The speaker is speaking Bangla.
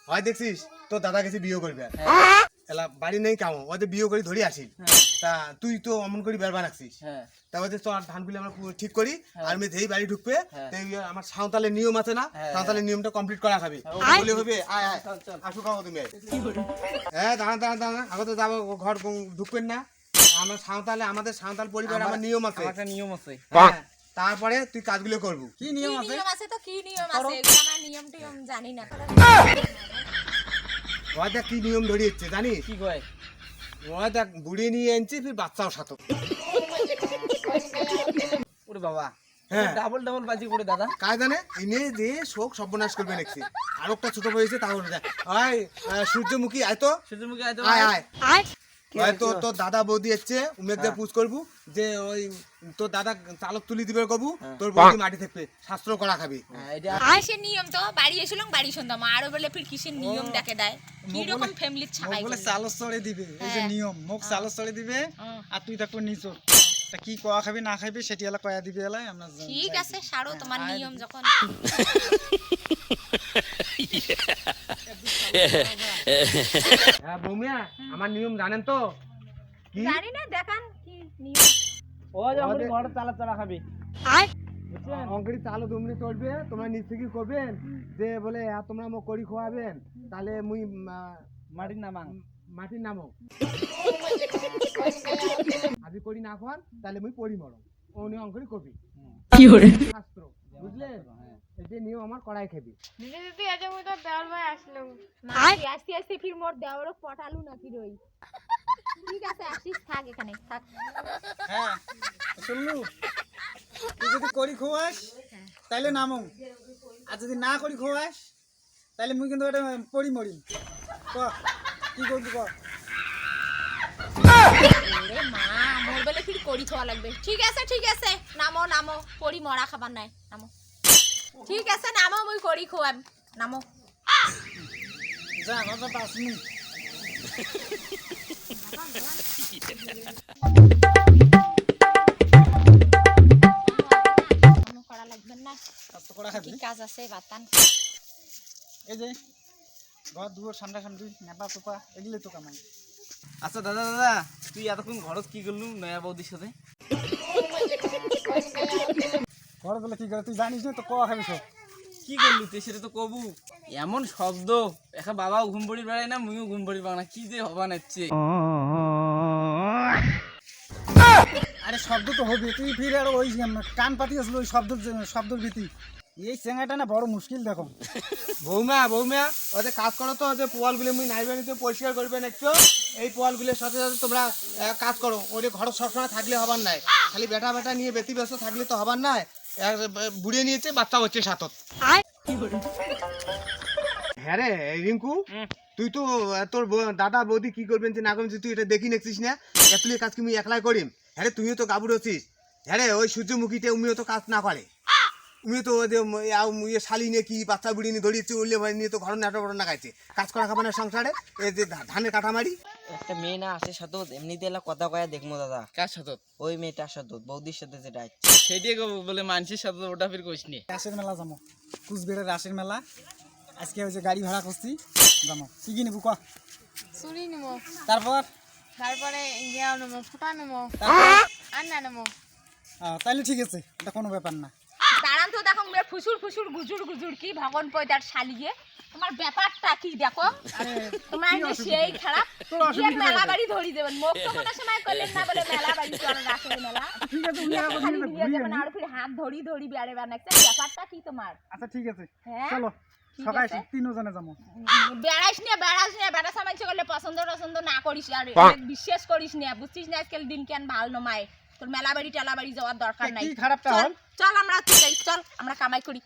হয় দেখছিস তোর দাদা গেছে বিয়ে করবে এলা বাড়ি নেই কাম ওদের বিয়ে করে ধরে আসিল তা তুই তো অমন করে বের বানাচ্ছিস তা ওদের তো ধানগুলি আমরা ঠিক করি আর আমি যেই বাড়ি ঢুকবে আমার সাঁওতালের নিয়ম আছে না সাঁওতালের নিয়মটা কমপ্লিট করা খাবে বলে হবে আয় আয় আসু খাও তুমি হ্যাঁ দাঁড়া দাঁড়া দাঁড়া আগে তো যাবো ঘর ঢুকবেন না আমার সাঁওতালে আমাদের সাঁওতাল পরিবার আমার নিয়ম আছে একটা নিয়ম আছে তারপরে তুই কাজগুলো করবো কি নিয়ম আছে নিয়ম আছে তো কি নিয়ম আছে এগুলো আমরা নিয়ম টিয়ম জানি না ওরা কি নিয়ম ধরিয়েছে জানিস কি কয় ওরা দেখ বুড়ি নিয়ে আনছে ফির বাচ্চাও সাথে ওরে বাবা হ্যাঁ ডাবল ডাবল বাজি করে দাদা কাজ জানে এনে যে শোক সর্বনাশ করবে নাকি আর একটা ছোট হয়েছে তাও আয় সূর্যমুখী আয় তো সূর্যমুখী আয় তো আয় আয় হয়তো তোর দাদা বৌদি এসছে উমেকদের পুজ করবু যে ওই তোর দাদা চালক তুলি দিবে কবু তোর বৌদি মাটি থাকবে শাস্ত্র করা খাবি কিসের নিয়ম তো বাড়ি এসেলাম বাড়ি শুনতাম আরো বলে ফির কিসের নিয়ম দেখে দেয় কি রকম ফ্যামিলির ছাপাই বলে চালস চড়ে দিবে এই যে নিয়ম মুখ চালস চড়ে দিবে আর তুই থাকবো নিচো তা কি কয়া খাবি না খাবি সেটি এলা কয়া দিবে এলাই আমরা ঠিক আছে সারো তোমার নিয়ম যখন হ্যাঁ বৌমিয়া আমার নিয়ম জানেন তো কি জানি না দেখান কি নিয়ম ও যে আমাদের ঘরে চালা চালা খাবি অঙ্করি চালও দুমনি চলবে তোমরা নিজ থেকে করবেন যে বলে তোমরা মোক করি খোয়াবেন তাহলে মুই মাটির নামাং মাটির নামো আজি করি না খান তাহলে মুই পড়ি মরম ওনি অঙ্করি করবি কি করে শাস্ত্র বুঝলেন এই যে নিয়ম আমার কড়াই খাবি দিদি দিদি আজ আমি তো দেওয়াল ভাই আসলাম আস্তে আস্তে ফির মোর দেওয়ারও পটালু নাকি রই ঠিক আছে আসিস থাক এখানে থাক হ্যাঁ শুনলু তুই যদি করি খোয়াস তাইলে নামো আর যদি না করি খোয়াস তাইলে মুই কিন্তু এটা পড়ি মরি ক কি করবি ক ওরে মা মোর বলে ফির করি খাওয়া লাগবে ঠিক আছে নামো নামো করি মরা খাবার নাই নামো ঠিক আছে নামো মুই করি খোয়াম নামো যা বাবা বাসনি করা লাগবে না কষ্ট করা খাবি কি কাজ আছে বাতান এই যে ঘর দুয়ার সামনা সামনি নেপা চোপা এগুলো তো কামাই আচ্ছা দাদা দাদা তুই এতক্ষণ ঘরত কি করলু নয়া বৌদির সাথে ঘর বলে কি করে তুই জানিস না তো ক খাবি সব কি করলু তুই সেটা তো কবু এমন শব্দ একা বাবাও ঘুম পড়ি বেড়ায় না মুইও ঘুম পড়ি পাও না কি যে হবা নাচ্ছে আরে শব্দ তো হবে তুই ফিরে আর ওই কান পাতি আসলো ওই শব্দের ভীতি এই চেঙ্গাটা না বড় মুশকিল দেখো বৌমিয়া ওদের কাজ করো তো ওদের পোয়ালগুলো মুই নাইবে নিতে পরিষ্কার করবেন একটু এই পোয়ালগুলোর সাথে সাথে তোমরা কাজ করো ওদের ঘর সবসময় থাকলে হবার নাই খালি বেটা নিয়ে ব্যস্ত থাকলে তো হবার নাই বুড়িয়ে নিয়েছে বাচ্চা হচ্ছে সাতত হ্যাঁ রে রিঙ্কু তুই তো তোর দাদা বৌদি কি করবেন যে না করবেন তুই এটা দেখি নেছিস না এতগুলি কাজ কি মুই একলাই করিম হ্যাঁ তুইও তো গাবুর হচ্ছিস হ্যাঁ ওই সূর্যমুখীতে উমিও তো কাজ না করে উমিও তো শালি নিয়ে কি বাচ্চা বুড়ি নিয়ে ধরিয়েছে উল্লে ভয় নিয়ে তো ঘর নাটক না খাইছে কাজ করা খাবার না সংসারে এই যে ধানের কাটামারি একটা মেয়ে না আসে সাথে এমনিতে এলা কথা কয়া দেখবো দাদা কার সাথে ওই মেয়েটার সাথে বৌদির সাথে যেটা সেটাই কব বলে মানুষের সাথে ওটা ফির কইস নি রাসের মেলা যাবো কুচবিহারের রাসের মেলা আজকে ওই যে গাড়ি ভাড়া করছি যাবো কি কি নেবো ক চুরি নেবো তারপর তারপরে ইন্ডিয়াও নেবো ফুটা নেবো আন্না নেবো তাইলে ঠিক আছে এটা কোনো ব্যাপার না দাঁড়ান তো দেখো মেয়ে ফুসুর গুজুর কি ভগবান পয়দার শালিয়ে তোমার ব্যাপারটা কি দেখো তোমার সেই খারাপ মেলা বাড়ি ধরি দেবেন মুখ তো কোনো সময় করলেন না বলে মেলা বাড়ি চল রাসের মেলা ঠিক আছে খালি দিয়ে যাবেন আর ফির হাত ধরি বেড়ে বানাচ্ছে ব্যাপারটা কি তোমার আচ্ছা ঠিক আছে হ্যাঁ চলো সকালে তিনজনে যাবো বেড়াস নিয়ে বেড়া সামাইছে করলে পছন্দ না করিস আর বিশ্বাস করিস না বুঝছিস না আজকাল দিন কেন ভাল নমায় তোর মেলা বাড়ি টেলা বাড়ি যাওয়ার দরকার নাই কি খারাপটা হল চল আমরা চল আমরা কামাই করি